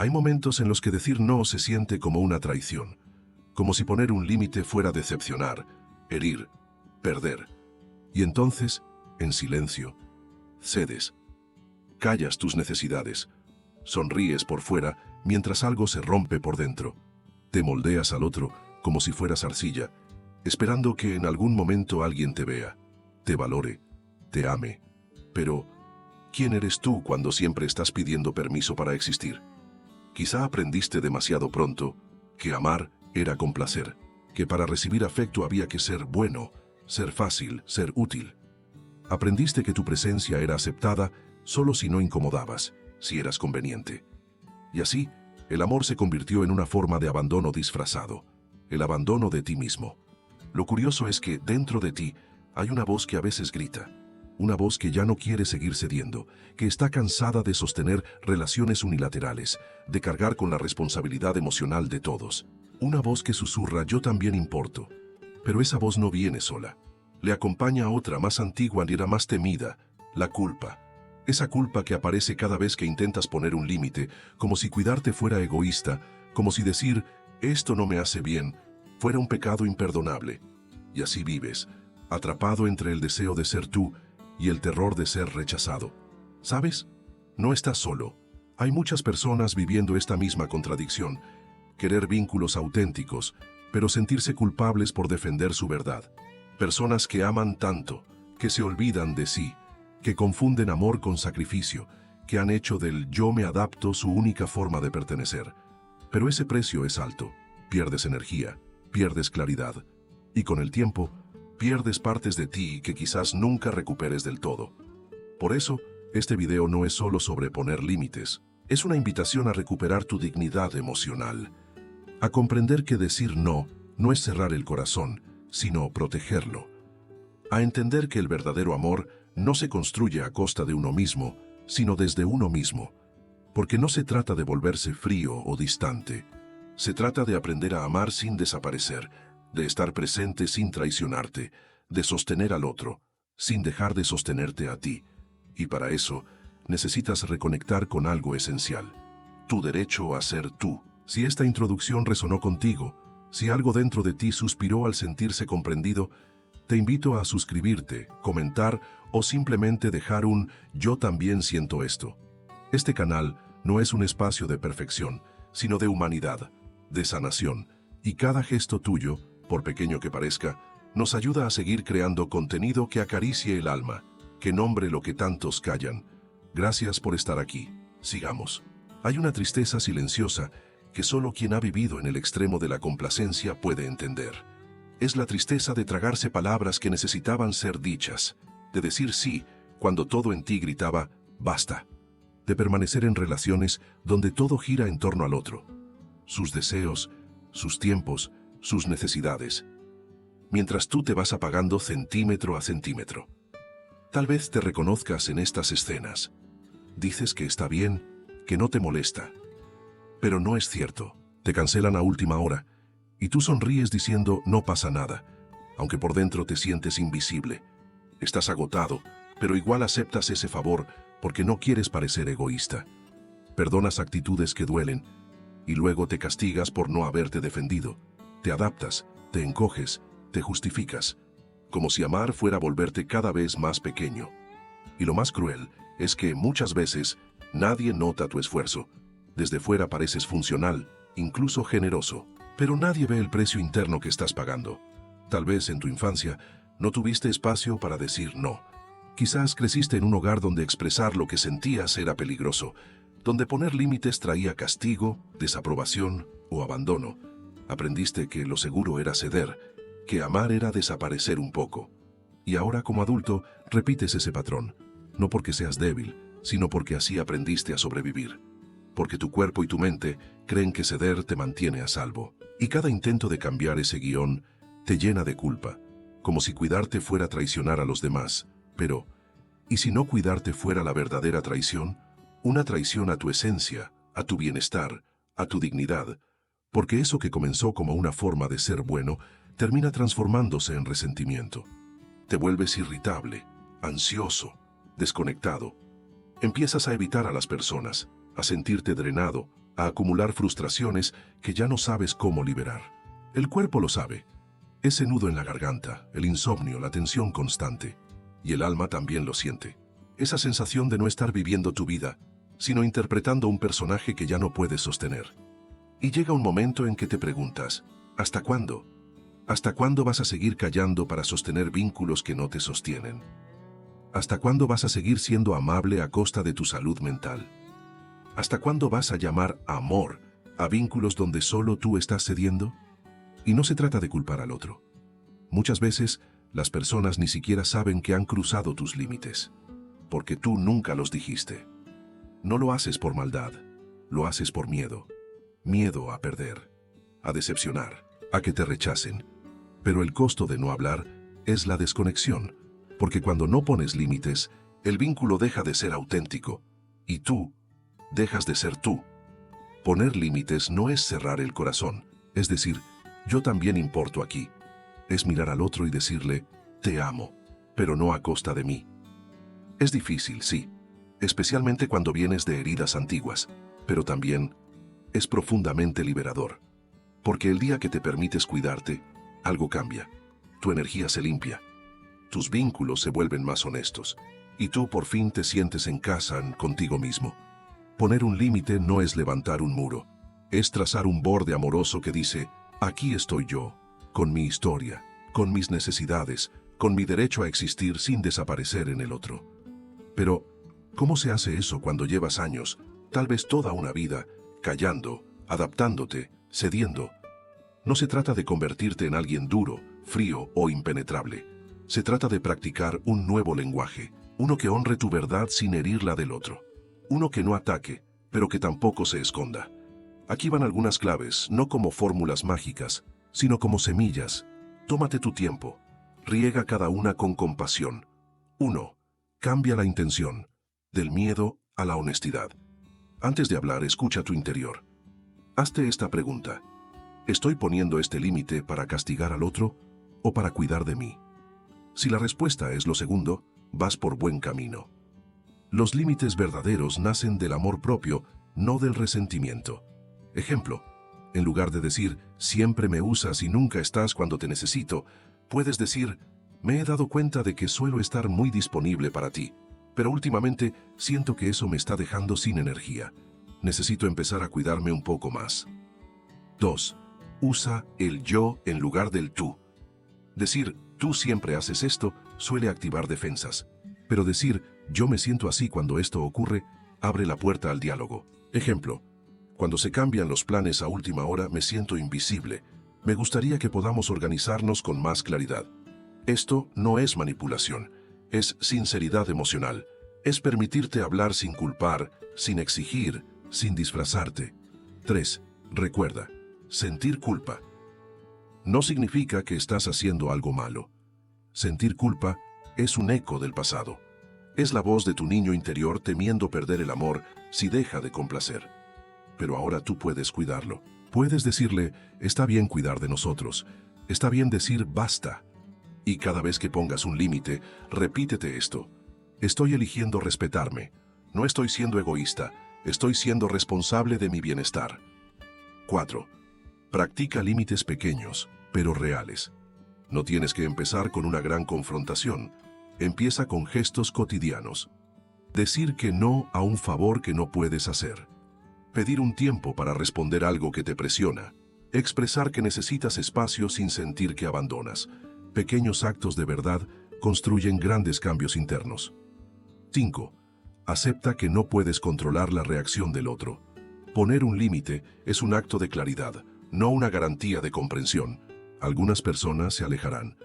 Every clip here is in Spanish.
Hay momentos en los que decir no se siente como una traición, como si poner un límite fuera decepcionar, herir, perder. Y entonces, en silencio, cedes, callas tus necesidades, sonríes por fuera mientras algo se rompe por dentro. Te moldeas al otro como si fueras arcilla, esperando que en algún momento alguien te vea, te valore, te ame. Pero, ¿quién eres tú cuando siempre estás pidiendo permiso para existir? Quizá aprendiste demasiado pronto que amar era complacer, que para recibir afecto había que ser bueno, ser fácil, ser útil. Aprendiste que tu presencia era aceptada solo si no incomodabas, si eras conveniente. Y así, el amor se convirtió en una forma de abandono disfrazado, el abandono de ti mismo. Lo curioso es que dentro de ti hay una voz que a veces grita, una voz que ya no quiere seguir cediendo, que está cansada de sostener relaciones unilaterales, de cargar con la responsabilidad emocional de todos. Una voz que susurra: yo también importo. Pero esa voz no viene sola. Le acompaña otra más antigua y era más temida, la culpa. Esa culpa que aparece cada vez que intentas poner un límite, como si cuidarte fuera egoísta, como si decir, esto no me hace bien, fuera un pecado imperdonable. Y así vives, atrapado entre el deseo de ser tú y el terror de ser rechazado. ¿Sabes? No estás solo. Hay muchas personas viviendo esta misma contradicción, querer vínculos auténticos, pero sentirse culpables por defender su verdad. Personas que aman tanto, que se olvidan de sí, que confunden amor con sacrificio, que han hecho del yo me adapto su única forma de pertenecer. Pero ese precio es alto. Pierdes energía, pierdes claridad, y con el tiempo, pierdes partes de ti que quizás nunca recuperes del todo. Por eso, este video no es solo sobre poner límites, es una invitación a recuperar tu dignidad emocional, a comprender que decir no es cerrar el corazón, sino protegerlo, a entender que el verdadero amor no se construye a costa de uno mismo, sino desde uno mismo, porque no se trata de volverse frío o distante, se trata de aprender a amar sin desaparecer, de estar presente sin traicionarte, de sostener al otro, sin dejar de sostenerte a ti. Y para eso, necesitas reconectar con algo esencial: tu derecho a ser tú. Si esta introducción resonó contigo, si algo dentro de ti suspiró al sentirse comprendido, te invito a suscribirte, comentar o simplemente dejar un «yo también siento esto». Este canal no es un espacio de perfección, sino de humanidad, de sanación, y cada gesto tuyo, por pequeño que parezca, nos ayuda a seguir creando contenido que acaricie el alma, que nombre lo que tantos callan. Gracias por estar aquí. Sigamos. Hay una tristeza silenciosa que solo quien ha vivido en el extremo de la complacencia puede entender. Es la tristeza de tragarse palabras que necesitaban ser dichas, de decir sí cuando todo en ti gritaba «basta», de permanecer en relaciones donde todo gira en torno al otro, sus deseos, sus tiempos, sus necesidades, mientras tú te vas apagando centímetro a centímetro. Tal vez te reconozcas en estas escenas. Dices que está bien, que no te molesta. Pero no es cierto. Te cancelan a última hora, y tú sonríes diciendo no pasa nada, aunque por dentro te sientes invisible. Estás agotado, pero igual aceptas ese favor porque no quieres parecer egoísta. Perdonas actitudes que duelen, y luego te castigas por no haberte defendido. Te adaptas, te encoges, te justificas, como si amar fuera volverte cada vez más pequeño. Y lo más cruel es que muchas veces nadie nota tu esfuerzo. Desde fuera pareces funcional, incluso generoso, pero nadie ve el precio interno que estás pagando. Tal vez en tu infancia no tuviste espacio para decir no. Quizás creciste en un hogar donde expresar lo que sentías era peligroso, donde poner límites traía castigo, desaprobación o abandono. Aprendiste que lo seguro era ceder, que amar era desaparecer un poco. Y ahora como adulto repites ese patrón, no porque seas débil, sino porque así aprendiste a sobrevivir. Porque tu cuerpo y tu mente creen que ceder te mantiene a salvo. Y cada intento de cambiar ese guión te llena de culpa, como si cuidarte fuera traicionar a los demás. Pero, ¿y si no cuidarte fuera la verdadera traición? Una traición a tu esencia, a tu bienestar, a tu dignidad. Porque eso que comenzó como una forma de ser bueno, termina transformándose en resentimiento. Te vuelves irritable, ansioso, desconectado. Empiezas a evitar a las personas, a sentirte drenado, a acumular frustraciones que ya no sabes cómo liberar. El cuerpo lo sabe. Ese nudo en la garganta, el insomnio, la tensión constante. Y el alma también lo siente. Esa sensación de no estar viviendo tu vida, sino interpretando un personaje que ya no puedes sostener. Y llega un momento en que te preguntas, ¿hasta cuándo? ¿Hasta cuándo vas a seguir callando para sostener vínculos que no te sostienen? ¿Hasta cuándo vas a seguir siendo amable a costa de tu salud mental? ¿Hasta cuándo vas a llamar amor a vínculos donde solo tú estás cediendo? Y no se trata de culpar al otro. Muchas veces, las personas ni siquiera saben que han cruzado tus límites, porque tú nunca los dijiste. No lo haces por maldad, lo haces por miedo. Miedo a perder, a decepcionar, a que te rechacen. Pero el costo de no hablar es la desconexión, porque cuando no pones límites, el vínculo deja de ser auténtico, y tú dejas de ser tú. Poner límites no es cerrar el corazón, es decir, yo también importo aquí. Es mirar al otro y decirle, te amo, pero no a costa de mí. Es difícil, sí, especialmente cuando vienes de heridas antiguas, pero también es profundamente liberador. Porque el día que te permites cuidarte, algo cambia. Tu energía se limpia. Tus vínculos se vuelven más honestos. Y tú por fin te sientes en casa contigo mismo. Poner un límite no es levantar un muro. Es trazar un borde amoroso que dice, aquí estoy yo, con mi historia, con mis necesidades, con mi derecho a existir sin desaparecer en el otro. Pero, ¿cómo se hace eso cuando llevas años, tal vez toda una vida, callando, adaptándote, cediendo? No se trata de convertirte en alguien duro, frío o impenetrable. Se trata de practicar un nuevo lenguaje, uno que honre tu verdad sin herir la del otro. Uno que no ataque, pero que tampoco se esconda. Aquí van algunas claves, no como fórmulas mágicas, sino como semillas. Tómate tu tiempo. Riega cada una con compasión. 1. Cambia la intención. Del miedo a la honestidad. Antes de hablar, escucha tu interior. Hazte esta pregunta. ¿Estoy poniendo este límite para castigar al otro o para cuidar de mí? Si la respuesta es lo segundo, vas por buen camino. Los límites verdaderos nacen del amor propio, no del resentimiento. Ejemplo, en lugar de decir, siempre me usas y nunca estás cuando te necesito, puedes decir, me he dado cuenta de que suelo estar muy disponible para ti, pero últimamente siento que eso me está dejando sin energía. Necesito empezar a cuidarme un poco más. 2. Usa el yo en lugar del tú. Decir, tú siempre haces esto, suele activar defensas. Pero decir, yo me siento así cuando esto ocurre, abre la puerta al diálogo. Ejemplo, cuando se cambian los planes a última hora me siento invisible. Me gustaría que podamos organizarnos con más claridad. Esto no es manipulación, es sinceridad emocional. Es permitirte hablar sin culpar, sin exigir, sin disfrazarte. 3. Recuerda, sentir culpa no significa que estás haciendo algo malo. Sentir culpa es un eco del pasado. Es la voz de tu niño interior temiendo perder el amor si deja de complacer. Pero ahora tú puedes cuidarlo. Puedes decirle, está bien cuidar de nosotros. Está bien decir basta. Y cada vez que pongas un límite, repítete esto. Estoy eligiendo respetarme. No estoy siendo egoísta. Estoy siendo responsable de mi bienestar. 4. Practica límites pequeños, pero reales. No tienes que empezar con una gran confrontación. Empieza con gestos cotidianos. Decir que no a un favor que no puedes hacer. Pedir un tiempo para responder algo que te presiona. Expresar que necesitas espacio sin sentir que abandonas. Pequeños actos de verdad construyen grandes cambios internos. 5. Acepta que no puedes controlar la reacción del otro. Poner un límite es un acto de claridad, no una garantía de comprensión. Algunas personas se alejarán,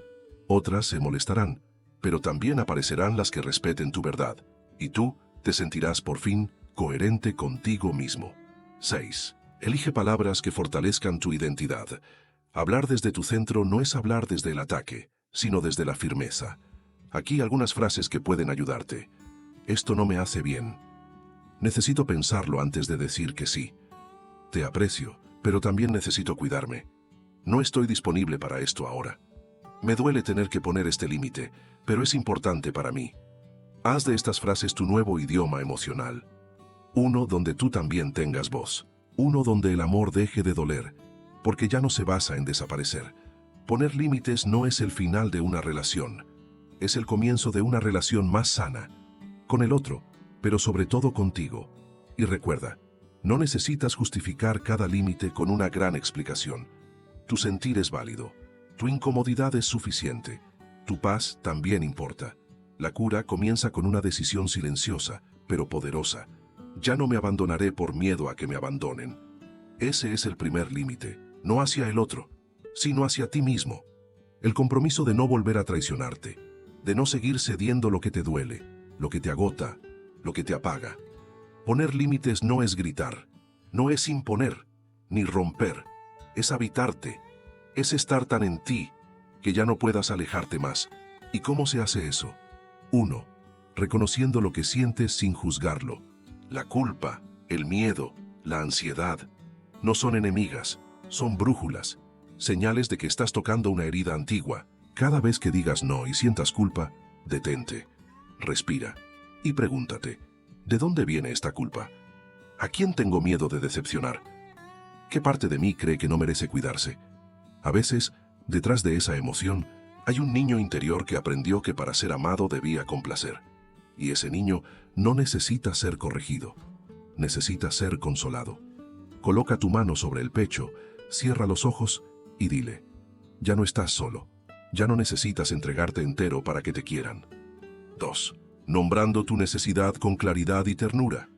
otras se molestarán, pero también aparecerán las que respeten tu verdad, y tú te sentirás por fin coherente contigo mismo. 6. Elige palabras que fortalezcan tu identidad. Hablar desde tu centro no es hablar desde el ataque, sino desde la firmeza. Aquí algunas frases que pueden ayudarte. Esto no me hace bien. Necesito pensarlo antes de decir que sí. Te aprecio, pero también necesito cuidarme. No estoy disponible para esto ahora. Me duele tener que poner este límite, pero es importante para mí. Haz de estas frases tu nuevo idioma emocional. Uno donde tú también tengas voz. Uno donde el amor deje de doler, porque ya no se basa en desaparecer. Poner límites no es el final de una relación, es el comienzo de una relación más sana, con el otro, pero sobre todo contigo. Y recuerda, no necesitas justificar cada límite con una gran explicación. Tu sentir es válido, tu incomodidad es suficiente, tu paz también importa. La cura comienza con una decisión silenciosa, pero poderosa. Ya no me abandonaré por miedo a que me abandonen. Ese es el primer límite, no hacia el otro, sino hacia ti mismo. El compromiso de no volver a traicionarte, de no seguir cediendo lo que te duele, lo que te agota, lo que te apaga. Poner límites no es gritar, no es imponer, ni romper, es habitarte, es estar tan en ti que ya no puedas alejarte más. ¿Y cómo se hace eso? 1. Reconociendo lo que sientes sin juzgarlo. La culpa, el miedo, la ansiedad, no son enemigas, son brújulas, señales de que estás tocando una herida antigua. Cada vez que digas no y sientas culpa, detente, respira y pregúntate, ¿de dónde viene esta culpa? ¿A quién tengo miedo de decepcionar? ¿Qué parte de mí cree que no merece cuidarse? A veces, detrás de esa emoción, hay un niño interior que aprendió que para ser amado debía complacer. Y ese niño no necesita ser corregido, necesita ser consolado. Coloca tu mano sobre el pecho, cierra los ojos y dile, ya no estás solo, ya no necesitas entregarte entero para que te quieran. 2. Nombrando tu necesidad con claridad y ternura.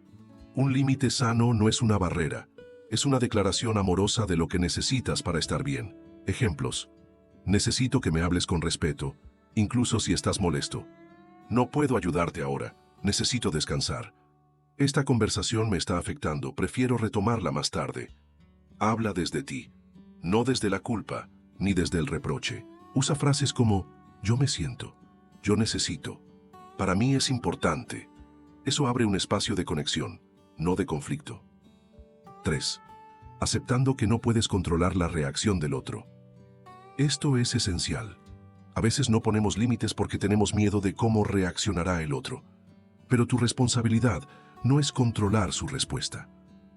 Un límite sano no es una barrera, es una declaración amorosa de lo que necesitas para estar bien. Ejemplos. Necesito que me hables con respeto, incluso si estás molesto. No puedo ayudarte ahora, necesito descansar. Esta conversación me está afectando, prefiero retomarla más tarde. Habla desde ti, no desde la culpa, ni desde el reproche. Usa frases como, yo me siento, yo necesito, para mí es importante. Eso abre un espacio de conexión, no de conflicto. 3. Aceptando que no puedes controlar la reacción del otro. Esto es esencial. A veces no ponemos límites porque tenemos miedo de cómo reaccionará el otro. Pero tu responsabilidad no es controlar su respuesta.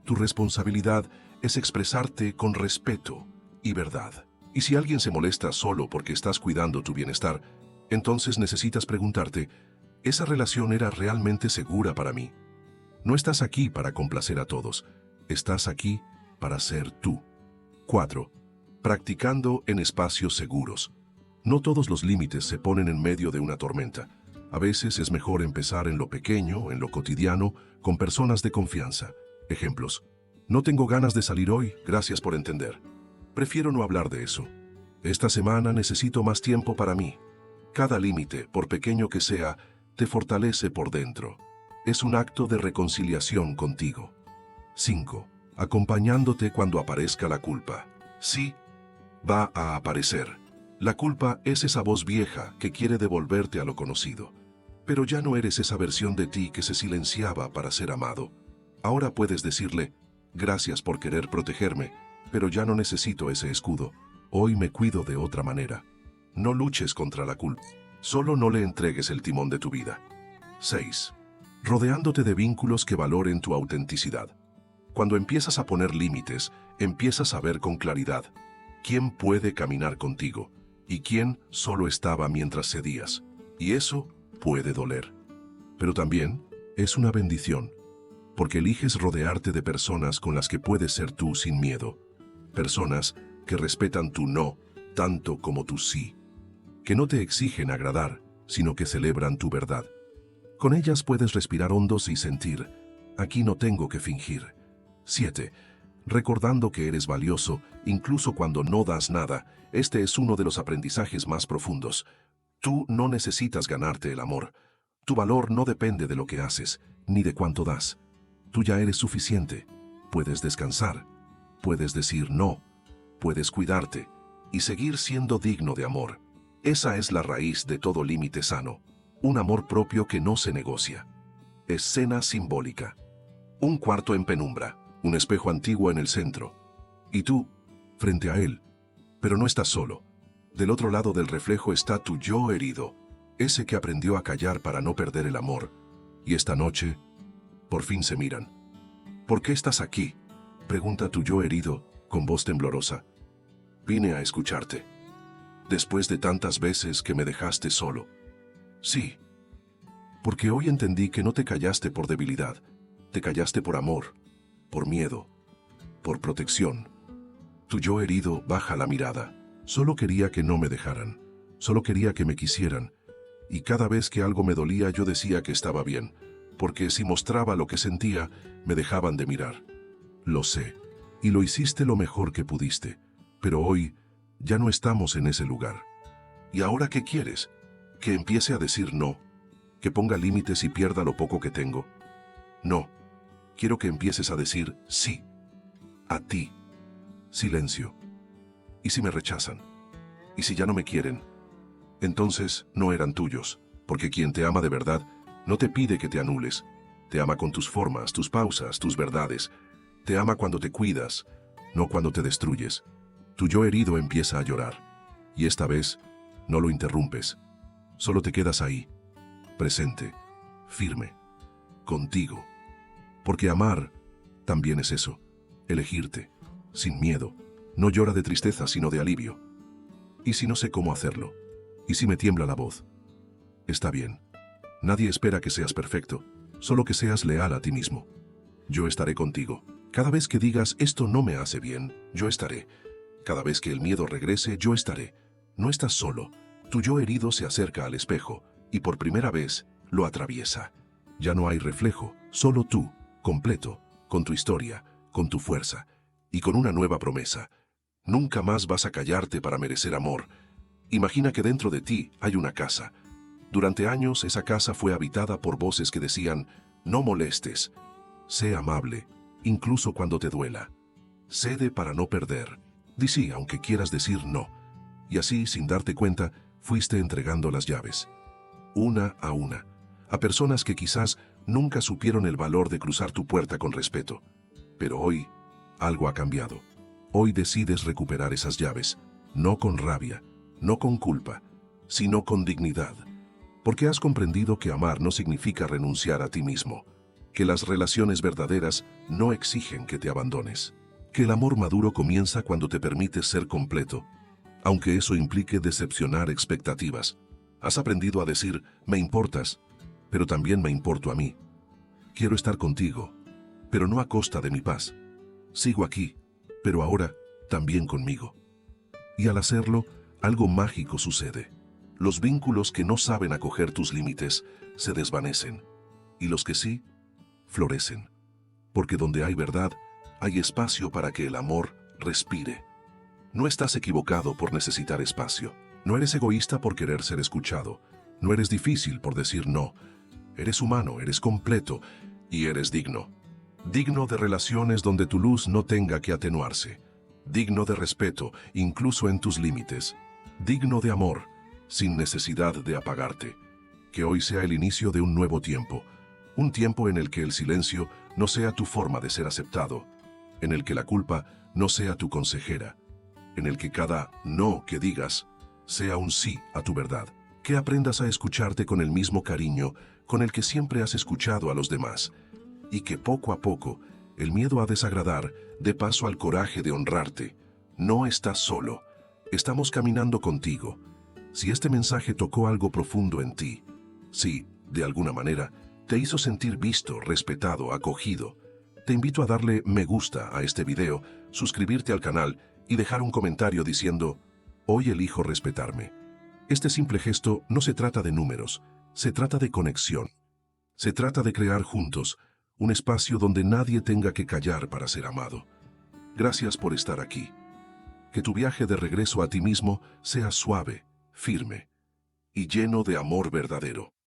Tu responsabilidad es expresarte con respeto y verdad. Y si alguien se molesta solo porque estás cuidando tu bienestar, entonces necesitas preguntarte, ¿esa relación era realmente segura para mí? No estás aquí para complacer a todos, estás aquí para ser tú. 4. Practicando en espacios seguros. No todos los límites se ponen en medio de una tormenta. A veces es mejor empezar en lo pequeño, en lo cotidiano, con personas de confianza. Ejemplos. No tengo ganas de salir hoy, gracias por entender. Prefiero no hablar de eso. Esta semana necesito más tiempo para mí. Cada límite, por pequeño que sea, te fortalece por dentro. Es un acto de reconciliación contigo. 5. Acompañándote cuando aparezca la culpa. Sí, va a aparecer. La culpa es esa voz vieja que quiere devolverte a lo conocido. Pero ya no eres esa versión de ti que se silenciaba para ser amado. Ahora puedes decirle, gracias por querer protegerme, pero ya no necesito ese escudo. Hoy me cuido de otra manera. No luches contra la culpa. Solo no le entregues el timón de tu vida. 6. Rodeándote de vínculos que valoren tu autenticidad. Cuando empiezas a poner límites, empiezas a ver con claridad quién puede caminar contigo y quién solo estaba mientras cedías. Y eso puede doler. Pero también es una bendición, porque eliges rodearte de personas con las que puedes ser tú sin miedo. Personas que respetan tu no tanto como tu sí. Que no te exigen agradar, sino que celebran tu verdad. Con ellas puedes respirar hondos y sentir, aquí no tengo que fingir. 7. Recordando que eres valioso, incluso cuando no das nada, este es uno de los aprendizajes más profundos. Tú no necesitas ganarte el amor. Tu valor no depende de lo que haces, ni de cuánto das. Tú ya eres suficiente. Puedes descansar, puedes decir no, puedes cuidarte y seguir siendo digno de amor. Esa es la raíz de todo límite sano. Un amor propio que no se negocia. Escena simbólica. Un cuarto en penumbra, un espejo antiguo en el centro. Y tú, frente a él. Pero no estás solo. Del otro lado del reflejo está tu yo herido, ese que aprendió a callar para no perder el amor. Y esta noche, por fin se miran. ¿Por qué estás aquí? Pregunta tu yo herido, con voz temblorosa. Vine a escucharte. Después de tantas veces que me dejaste solo. Sí. Porque hoy entendí que no te callaste por debilidad, te callaste por amor, por miedo, por protección. Tu yo herido baja la mirada. Solo quería que no me dejaran, solo quería que me quisieran. Y cada vez que algo me dolía yo decía que estaba bien, porque si mostraba lo que sentía, me dejaban de mirar. Lo sé, y lo hiciste lo mejor que pudiste, pero hoy ya no estamos en ese lugar. ¿Y ahora qué quieres? ¿Que empiece a decir no? ¿Que ponga límites y pierda lo poco que tengo? No, quiero que empieces a decir sí. A ti. Silencio. ¿Y si me rechazan? ¿Y si ya no me quieren? Entonces no eran tuyos, porque quien te ama de verdad no te pide que te anules. Te ama con tus formas, tus pausas, tus verdades. Te ama cuando te cuidas, no cuando te destruyes. Tu yo herido empieza a llorar. Y esta vez no lo interrumpes. Solo te quedas ahí, presente, firme, contigo. Porque amar también es eso, elegirte, sin miedo. No llora de tristeza, sino de alivio. ¿Y si no sé cómo hacerlo? ¿Y si me tiembla la voz? Está bien. Nadie espera que seas perfecto, solo que seas leal a ti mismo. Yo estaré contigo. Cada vez que digas esto no me hace bien, yo estaré. Cada vez que el miedo regrese, yo estaré. No estás solo. Tu yo herido se acerca al espejo y por primera vez lo atraviesa. Ya no hay reflejo, solo tú, completo, con tu historia, con tu fuerza y con una nueva promesa. Nunca más vas a callarte para merecer amor. Imagina que dentro de ti hay una casa. Durante años esa casa fue habitada por voces que decían, no molestes, sé amable, incluso cuando te duela. Cede para no perder. Di sí aunque quieras decir no. Y así, sin darte cuenta, fuiste entregando las llaves. Una, a personas que quizás nunca supieron el valor de cruzar tu puerta con respeto. Pero hoy, algo ha cambiado. Hoy decides recuperar esas llaves, no con rabia, no con culpa, sino con dignidad. Porque has comprendido que amar no significa renunciar a ti mismo, que las relaciones verdaderas no exigen que te abandones, que el amor maduro comienza cuando te permites ser completo, aunque eso implique decepcionar expectativas. Has aprendido a decir, me importas, pero también me importo a mí. Quiero estar contigo, pero no a costa de mi paz. Sigo aquí, pero ahora también conmigo. Y al hacerlo, algo mágico sucede. Los vínculos que no saben acoger tus límites se desvanecen, y los que sí, florecen. Porque donde hay verdad, hay espacio para que el amor respire. No estás equivocado por necesitar espacio. No eres egoísta por querer ser escuchado. No eres difícil por decir no. Eres humano, eres completo y eres digno. Digno de relaciones donde tu luz no tenga que atenuarse. Digno de respeto, incluso en tus límites. Digno de amor, sin necesidad de apagarte. Que hoy sea el inicio de un nuevo tiempo. Un tiempo en el que el silencio no sea tu forma de ser aceptado. En el que la culpa no sea tu consejera. En el que cada no que digas sea un sí a tu verdad. Que aprendas a escucharte con el mismo cariño con el que siempre has escuchado a los demás. Y que poco a poco el miedo a desagradar dé paso al coraje de honrarte. No estás solo. Estamos caminando contigo. Si este mensaje tocó algo profundo en ti, si, de alguna manera, te hizo sentir visto, respetado, acogido, te invito a darle me gusta a este video, suscribirte al canal y dejar un comentario diciendo, hoy elijo respetarme. Este simple gesto no se trata de números, se trata de conexión. Se trata de crear juntos un espacio donde nadie tenga que callar para ser amado. Gracias por estar aquí. Que tu viaje de regreso a ti mismo sea suave, firme y lleno de amor verdadero.